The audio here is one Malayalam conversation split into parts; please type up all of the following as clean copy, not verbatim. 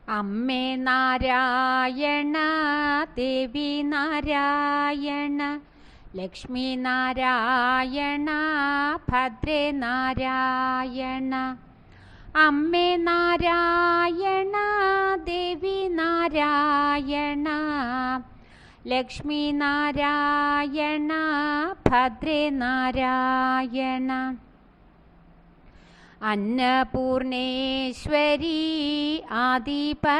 അമ്മേ നാരായണ, ദേവി നാരായണ, ലക്ഷ്മി നാരായണ, ഭദ്രേ നാരായണ. അമ്മേ നാരായണ, ദേവി നാരായണ, ലക്ഷ്മി നാരായണ, ഭദ്രേ നാരായണ. അന്നപൂർണേശ്വരി ആദിപരാശക്തി,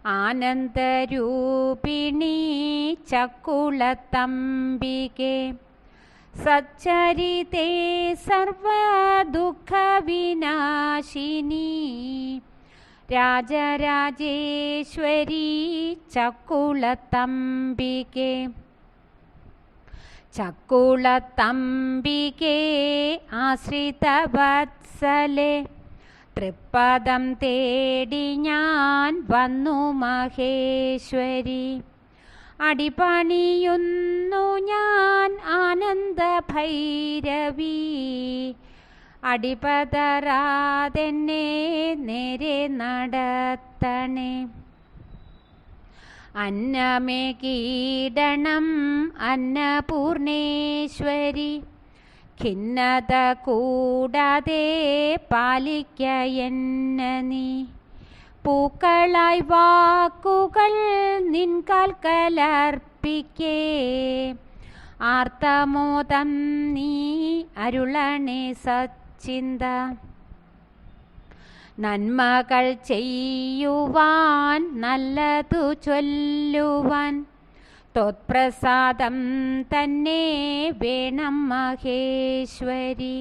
ആനന്ദരൂപിണി ചക്കുളത്തംബികെ, സച്ചരിതേ സർവദുഃഖവിനാശിനി, രാജരാജേശ്വരി ചക്കുളത്തംബികെ. ചക്കുളത്തംബികേ ആശ്രിതവത്സലേ, തൃപ്പദം തേടി ഞാൻ വന്നു മഹേശ്വരി. അടിപണിയുന്നു ഞാൻ ആനന്ദഭൈരവി, അടിപതറാതെന്നെ നേരെ നടത്തണേ. അന്നമേ കീടണം അന്നപൂർണേശ്വരി, ഖിന്നത കൂടാതെ പാലിക്കയെന്ന നീ. പൂക്കളായി വാക്കുകൾ നിൻകാൽക്കലർപ്പിക്കേ, ആർത്തമോദം നീ അരുളണേ സച്ചിന്ത. നന്മകൾ ചെയ്യുവാൻ നല്ലതു ചൊല്ലുവാൻ, ത്വത്പ്രസാദം തന്നെ വേണം മഹേശ്വരി.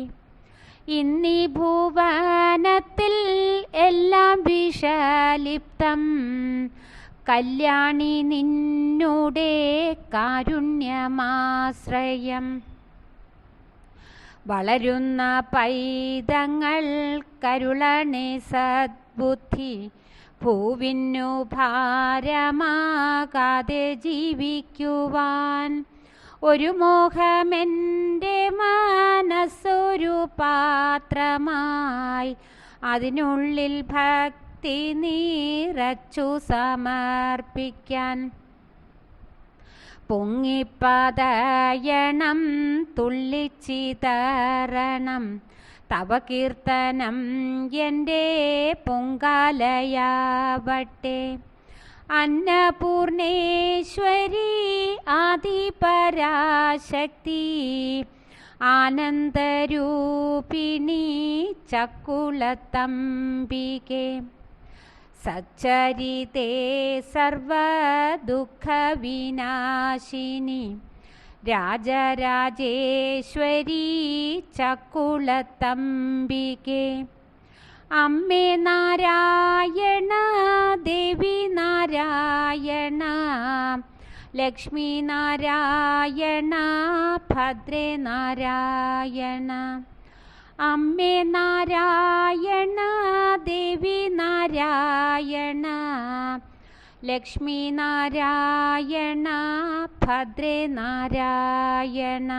ഇന്നീ ഭുവനത്തിൽ എല്ലാം വിഷലിപ്തം, കല്യാണി നിന്നുടെ കാരുണ്യമാശ്രയം. വളരുന്ന പൈതങ്ങൾ കരുളണേ സദ്ബുദ്ധി, ഭൂവിനു ഭാരമാകാതെ ജീവിക്കുവാൻ. ഒരു മോഹമെൻ്റെ മനസ്സൊരു പാത്രമായി, അതിനുള്ളിൽ ഭക്തി നിറച്ചു സമർപ്പിക്കാൻ. പൊങ്ങിപ്പതയണം തുള്ളിച്ചിതറണം, തവ കീർത്തനം എൻ്റെ പൊങ്കാലയാവട്ടെ. അന്നപൂർണേശ്വരി ആദിപരാശക്തി, ആനന്ദരൂപിണി ചക്കുളത്തംബികെ, സച്ചരിതേ സർവദുഃഖവിനാശിനി, രാജരാജേശ്വരി ചക്കുളത്തംബികെ. അമ്മേ നാരായണ, ദേവി നാരായണ, ലക്ഷ്മി നാരായണ, ഭദ്രേ നാരായണ. അമ്മേ നാരായണ, ദേവി നാരായണ, ലക്ഷ്മി നാരായണ, ഭദ്രേ നാരായണ.